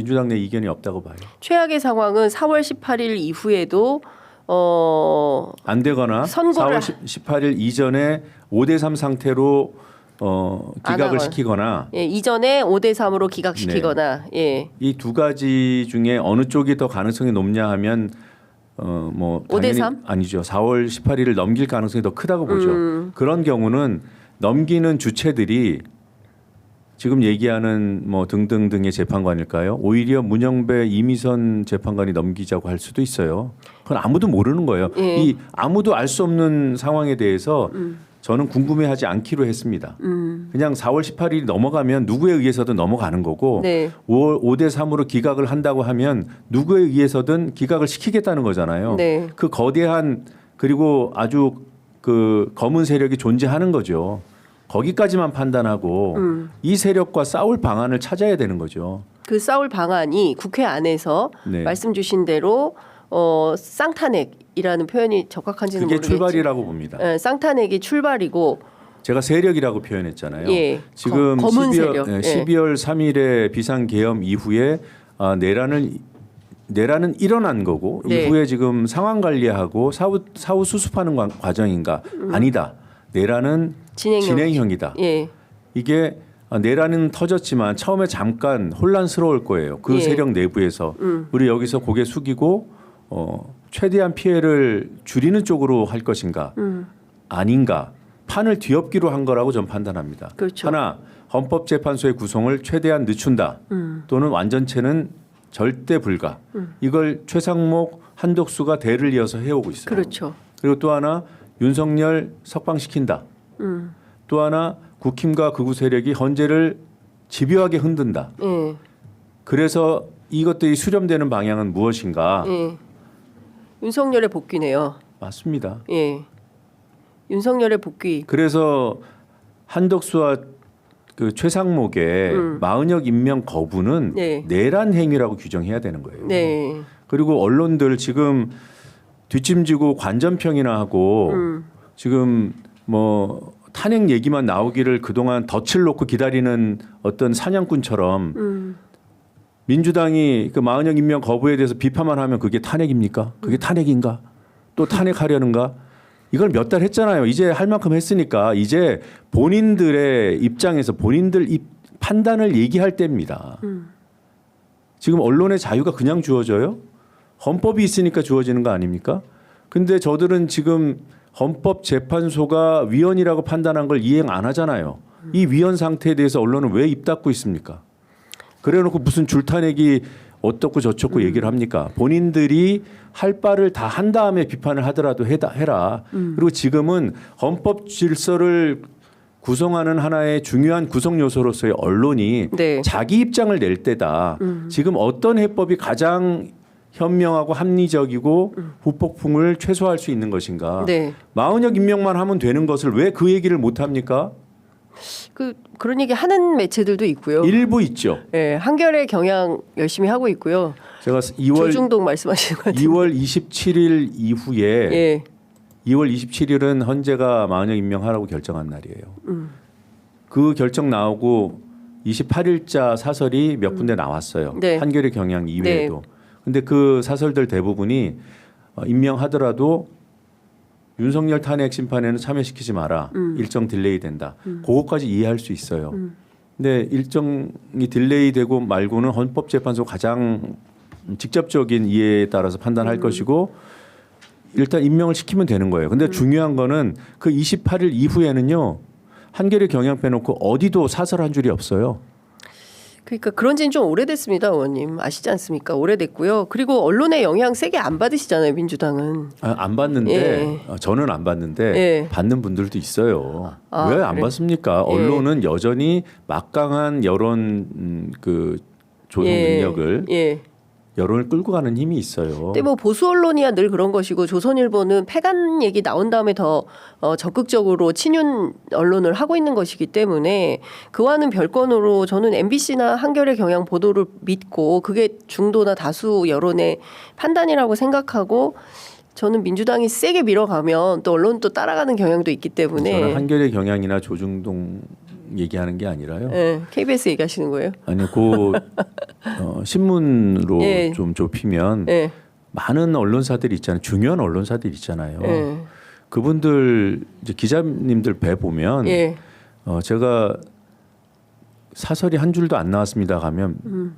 민주당 내 이견이 없다고 봐요. 최악의 상황은 4월 18일 이후에도 안 되거나 선고를 4월 18일 이전에 5대3 상태로 기각을 시키거나 예, 이전에 5대3으로 기각시키거나 예. 이 두 가지 중에 어느 쪽이 더 가능성이 높냐 하면 뭐 당연히 5대3? 아니죠. 4월 18일을 넘길 가능성이 더 크다고 보죠. 그런 경우는 넘기는 주체들이 지금 얘기하는 뭐 등등등의 재판관일까요? 오히려 문영배, 이미선 재판관이 넘기자고 할 수도 있어요. 그건 아무도 모르는 거예요. 예. 이 아무도 알 수 없는 상황에 대해서 저는 궁금해하지 않기로 했습니다. 그냥 4월 18일이 넘어가면 누구에 의해서든 넘어가는 거고 네. 5대3으로 기각을 한다고 하면 누구에 의해서든 기각을 시키겠다는 거잖아요. 네. 그 거대한 그리고 아주 그 검은 세력이 존재하는 거죠. 거기까지만 판단하고 이 세력과 싸울 방안을 찾아야 되는 거죠. 그 싸울 방안이 국회 안에서 네. 말씀 주신 대로 쌍탄핵이라는 표현이 적합한지는 그게 모르겠지만 출발이라고 봅니다. 예, 쌍탄핵이 출발이고 제가 세력이라고 표현했잖아요. 예, 지금 검은 12월, 세력. 예, 예. 12월 3일에 비상계엄 이후에 내란은 일어난 거고 네. 이후에 지금 상황 관리하고 사후 수습하는 과정인가? 아니다. 내란은 진행형이다. 예. 이게 내란은 터졌지만 처음에 잠깐 혼란스러울 거예요. 그 예. 세력 내부에서 우리 여기서 고개 숙이고 최대한 피해를 줄이는 쪽으로 할 것인가 아닌가 판을 뒤엎기로 한 거라고 저는 판단합니다. 그렇죠. 하나 헌법재판소의 구성을 최대한 늦춘다 또는 완전체는 절대 불가 이걸 최상목 한덕수가 대를 이어서 해오고 있어요. 그렇죠. 그리고 또 하나 윤석열 석방시킨다. 또 하나 국힘과 극우 세력이 헌재를 집요하게 흔든다. 예. 그래서 이것들이 수렴되는 방향은 무엇인가? 예. 윤석열의 복귀네요. 맞습니다. 예. 윤석열의 복귀. 그래서 한덕수와 그 최상목의 마은혁 임명 거부는 네. 내란 행위라고 규정해야 되는 거예요. 네. 그리고 언론들 지금 뒷짐지고 관전평이나 하고 지금 뭐 탄핵 얘기만 나오기를 그동안 덫을 놓고 기다리는 어떤 사냥꾼처럼 민주당이 그 마은혁 임명 거부에 대해서 비판만 하면 그게 탄핵입니까? 그게 탄핵인가? 또 탄핵하려는가? 이걸 몇 달 했잖아요. 이제 할 만큼 했으니까 이제 본인들의 입장에서 본인들 판단을 얘기할 때입니다. 지금 언론의 자유가 그냥 주어져요? 헌법이 있으니까 주어지는 거 아닙니까? 근데 저들은 지금 헌법재판소가 위헌이라고 판단한 걸 이행 안 하잖아요. 이 위헌 상태에 대해서 언론은 왜 입 닫고 있습니까? 그래놓고 무슨 줄타내기 어떻고 저쩌고 얘기를 합니까? 본인들이 할 바를 다 한 다음에 비판을 하더라도 해라. 그리고 지금은 헌법 질서를 구성하는 하나의 중요한 구성 요소로서의 언론이 네. 자기 입장을 낼 때다. 지금 어떤 해법이 가장 현명하고 합리적이고 후폭풍을 최소화할 수 있는 것인가? 네. 마은혁 임명만 하면 되는 것을 왜 그 얘기를 못 합니까? 그런 얘기 하는 매체들도 있고요. 일부 있죠. 예, 한겨레 경향 열심히 하고 있고요. 제가 2월 조중동 말씀하시는 것 같아요. 2월 27일 이후에 예. 2월 27일은 헌재가 마은혁 임명하라고 결정한 날이에요. 그 결정 나오고 28일자 사설이 몇 군데 나왔어요. 네. 한겨레 경향 이외에도. 근데 그 사설들 대부분이 임명하더라도 윤석열 탄핵 심판에는 참여시키지 마라. 일정 딜레이 된다. 그거까지 이해할 수 있어요. 근데 일정이 딜레이 되고 말고는 헌법재판소 가장 직접적인 이해에 따라서 판단할 것이고 일단 임명을 시키면 되는 거예요. 근데 중요한 거는 그 28일 이후에는요. 한겨레 경향 빼놓고 어디도 사설 한 줄이 없어요. 그러니까 그런 지는 좀 오래됐습니다, 의원님. 아시지 않습니까? 오래됐고요. 그리고 언론의 영향 세게 안 받으시잖아요, 민주당은. 안 받는데 예. 저는 안 받는데 예. 받는 분들도 있어요. 왜 안 그래? 받습니까? 예. 언론은 여전히 막강한 여론 그 조성 능력을 예. 여론을 끌고 가는 힘이 있어요. 근데 뭐 보수 언론이야 늘 그런 것이고 조선일보는 패간 얘기 나온 다음에 더 적극적으로 친윤 언론을 하고 있는 것이기 때문에 그와는 별건으로 저는 MBC나 한겨레 경향 보도를 믿고 그게 중도나 다수 여론의 판단이라고 생각하고 저는 민주당이 세게 밀어가면 또 언론 또 따라가는 경향도 있기 때문에 저는 한겨레 경향이나 조중동 얘기하는 게 아니라요. 네, KBS 얘기하시는 거예요? 아니 그 신문으로 예. 좀 좁히면 네. 많은 언론사들이 있잖아요. 중요한 언론사들 있잖아요. 네. 그분들 이제 기자님들 배 보면 예. 제가 사설이 한 줄도 안 나왔습니다 하면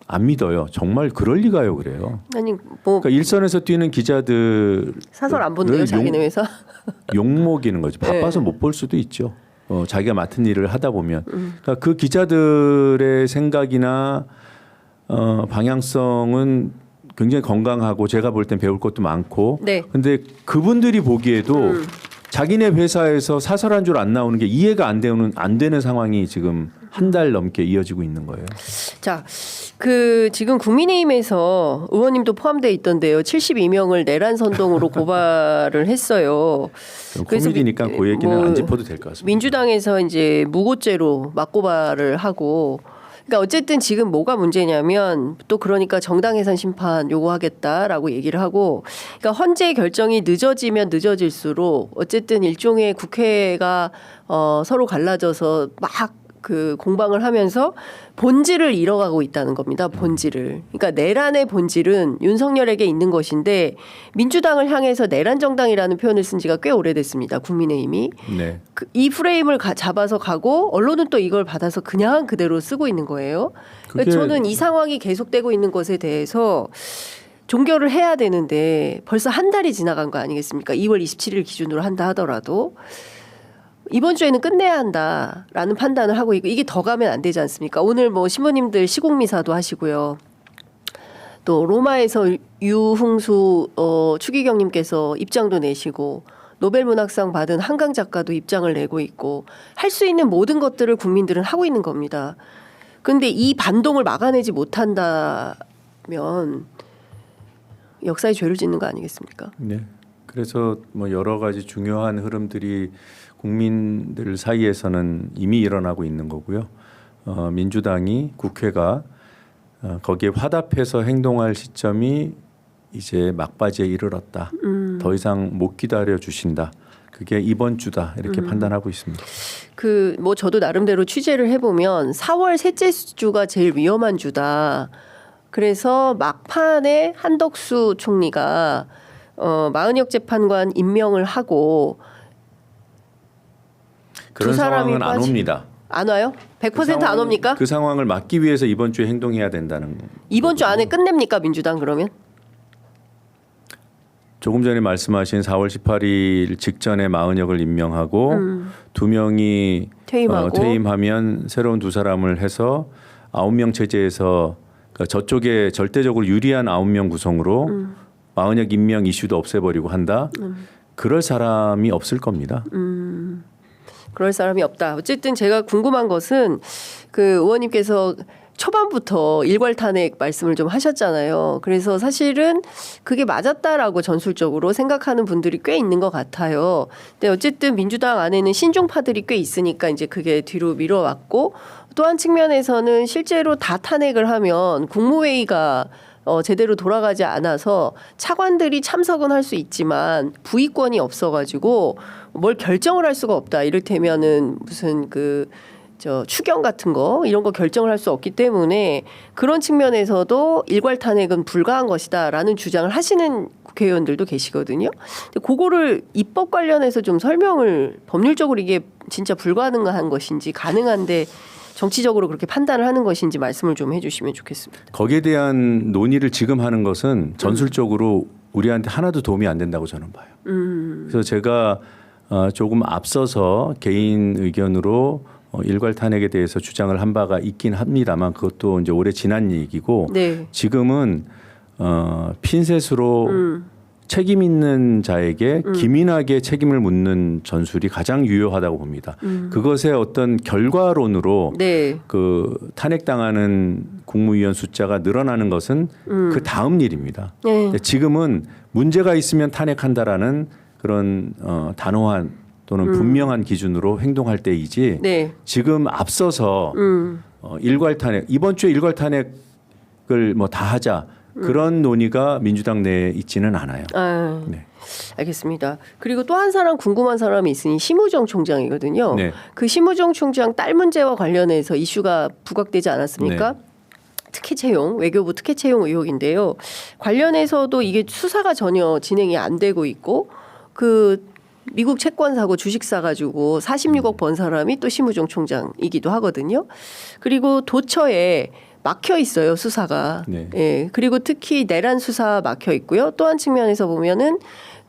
안 믿어요. 정말 그럴 리가요, 그래요. 아니 뭐 그러니까 일선에서 뛰는 기자들 사설 안 본대요, 자기네 회사. 욕먹이는 거죠. 바빠서 네. 못 볼 수도 있죠. 자기가 맡은 일을 하다 보면 그러니까 그 기자들의 생각이나 방향성은 굉장히 건강하고 제가 볼 땐 배울 것도 많고. 네. 근데 그분들이 보기에도 자기네 회사에서 사설 한 줄 안 나오는 게 이해가 안 되는 상황이 지금 한 달 넘게 이어지고 있는 거예요. 자, 지금 국민의힘에서 의원님도 포함되어 있던데요. 72명을 내란 선동으로 고발을 했어요. 그래서 코미디니까 그 얘기는 뭐 안 짚어도 될 것 같습니다. 민주당에서 이제 무고죄로 맞고발을 하고. 그러니까 어쨌든 지금 뭐가 문제냐면 또 그러니까 정당 해산 심판 요구하겠다라고 얘기를 하고, 그러니까 헌재 결정이 늦어지면 늦어질수록 어쨌든 일종의 국회가 서로 갈라져서 막 그 공방을 하면서 본질을 잃어가고 있다는 겁니다. 본질을. 그러니까 내란의 본질은 윤석열에게 있는 것인데 민주당을 향해서 내란 정당이라는 표현을 쓴 지가 꽤 오래됐습니다. 국민의힘이. 네. 이 프레임을 잡아서 가고 언론은 또 이걸 받아서 그냥 그대로 쓰고 있는 거예요. 그러니까 저는 이 상황이 계속되고 있는 것에 대해서 종결을 해야 되는데 벌써 한 달이 지나간 거 아니겠습니까? 2월 27일 기준으로 한다 하더라도 이번 주에는 끝내야 한다라는 판단을 하고 있고, 이게 더 가면 안 되지 않습니까? 오늘 뭐 신부님들 시국미사도 하시고요. 또 로마에서 유흥수 추기경님께서 입장도 내시고, 노벨문학상 받은 한강 작가도 입장을 내고 있고, 할 수 있는 모든 것들을 국민들은 하고 있는 겁니다. 그런데 이 반동을 막아내지 못한다면 역사의 죄를 짓는 거 아니겠습니까? 네. 그래서 뭐 여러 가지 중요한 흐름들이 국민들 사이에서는 이미 일어나고 있는 거고요. 민주당이 국회가 거기에 화답해서 행동할 시점이 이제 막바지에 이르렀다. 더 이상 못 기다려 주신다. 그게 이번 주다 이렇게 판단하고 있습니다. 뭐 저도 나름대로 취재를 해보면 4월 셋째 주가 제일 위험한 주다. 그래서 막판에 한덕수 총리가 마은혁 재판관 임명을 하고 그런 상황은 안 옵니다. 안 와요? 100% 안 옵니까? 그 상황을 막기 위해서 이번 주에 행동해야 된다는. 이번 주 안에 끝냅니까 민주당 그러면? 조금 전에 말씀하신 4월 18일 직전에 마은혁을 임명하고 두 명이 퇴임하면 새로운 두 사람을 해서 9명 체제에서 그러니까 저쪽에 절대적으로 유리한 9명 구성으로 마은혁 임명 이슈도 없애버리고 한다. 그럴 사람이 없을 겁니다. 그럴 사람이 없다. 어쨌든 제가 궁금한 것은 그 의원님께서 초반부터 일괄 탄핵 말씀을 좀 하셨잖아요. 그래서 사실은 그게 맞았다라고 전술적으로 생각하는 분들이 꽤 있는 것 같아요. 근데 어쨌든 민주당 안에는 신중파들이 꽤 있으니까 이제 그게 뒤로 미뤄왔고, 또 한 측면에서는 실제로 다 탄핵을 하면 국무회의가 제대로 돌아가지 않아서 차관들이 참석은 할 수 있지만 부의권이 없어가지고 뭘 결정을 할 수가 없다. 이를테면은 무슨 추경 같은 거 이런 거 결정을 할 수 없기 때문에 그런 측면에서도 일괄 탄핵은 불가한 것이다라는 주장을 하시는 국회의원들도 계시거든요. 근데 그거를 입법 관련해서 좀 설명을, 법률적으로 이게 진짜 불가능한 것인지 가능한데 정치적으로 그렇게 판단을 하는 것인지 말씀을 좀 해주시면 좋겠습니다. 거기에 대한 논의를 지금 하는 것은 전술적으로 우리한테 하나도 도움이 안 된다고 저는 봐요. 그래서 제가 조금 앞서서 개인 의견으로 일괄 탄핵에 대해서 주장을 한 바가 있긴 합니다만 그것도 이제 오래 지난 얘기고, 네. 지금은 핀셋으로 책임 있는 자에게 기민하게 책임을 묻는 전술이 가장 유효하다고 봅니다. 그것의 어떤 결과론으로 네. 그 탄핵당하는 국무위원 숫자가 늘어나는 것은 그 다음 일입니다. 네. 근데 지금은 문제가 있으면 탄핵한다라는 그런 단호한 또는 분명한 기준으로 행동할 때이지, 네. 지금 앞서서 일괄 탄핵, 이번 주에 일괄 탄핵을 뭐 다 하자, 그런 논의가 민주당 내에 있지는 않아요. 아, 네. 알겠습니다. 그리고 또 한 사람 궁금한 사람이 있으니 심우정 총장이거든요. 네. 그 심우정 총장 딸 문제와 관련해서 이슈가 부각되지 않았습니까? 네. 특혜 채용, 외교부 특혜 채용 의혹인데요. 관련해서도 이게 수사가 전혀 진행이 안 되고 있고 그 미국 채권 사고 주식 사가지고 46억 번 사람이 또 심우정 총장이기도 하거든요. 그리고 도처에 막혀 있어요 수사가. 네. 예. 그리고 특히 내란 수사 막혀 있고요. 또 한 측면에서 보면은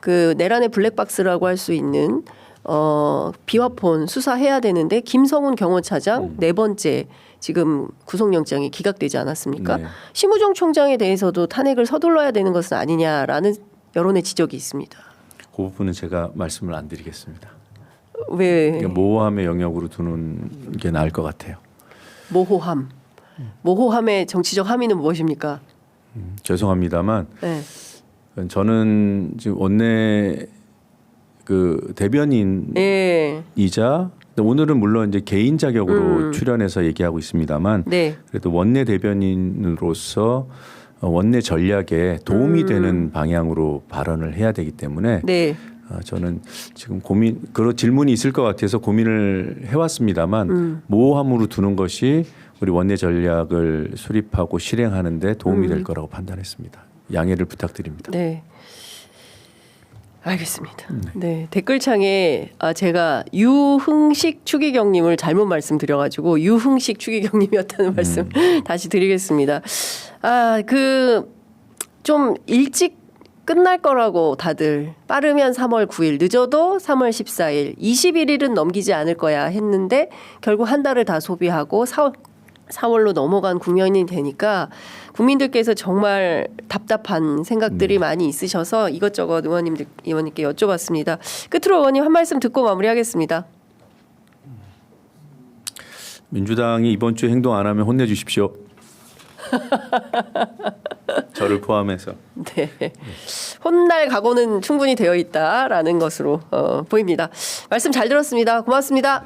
그 내란의 블랙박스라고 할 수 있는 비화폰 수사해야 되는데 김성훈 경호차장 네 번째 지금 구속영장이 기각되지 않았습니까? 네. 심우정 총장에 대해서도 탄핵을 서둘러야 되는 것은 아니냐라는 여론의 지적이 있습니다. 그 부분은 제가 말씀을 안 드리겠습니다. 왜 그러니까 모호함의 영역으로 두는 게 나을 것 같아요. 모호함? 모호함의 정치적 함의는 무엇입니까? 죄송합니다만 네. 저는 지금 원내 그 대변인이자 네. 오늘은 물론 이제 개인 자격으로 음. 출연해서 얘기하고 있습니다만 네. 그래도 원내 대변인으로서 원내 전략에 도움이 되는 방향으로 발언을 해야 되기 때문에 네. 저는 지금 그런 질문이 있을 것 같아서 고민을 해왔습니다만 모호함으로 두는 것이 우리 원내 전략을 수립하고 실행하는 데 도움이 될 거라고 판단했습니다. 양해를 부탁드립니다. 네. 알겠습니다. 네. 댓글창에 제가 유흥식 추기경님을 잘못 말씀드려가지고 유흥식 추기경님이었다는 말씀 다시 드리겠습니다. 좀 일찍 끝날 거라고 다들 빠르면 3월 9일 늦어도 3월 14일 21일은 넘기지 않을 거야 했는데 결국 한 달을 다 소비하고 4월로 넘어간 국면이 되니까 국민들께서 정말 답답한 생각들이 많이 있으셔서 이것저것 의원님께 여쭤봤습니다. 끝으로 의원님 한 말씀 듣고 마무리하겠습니다. 민주당이 이번 주에 행동 안 하면 혼내주십시오. 저를 포함해서. 네. 혼날 각오는 충분히 되어 있다라는 것으로 보입니다. 말씀 잘 들었습니다. 고맙습니다.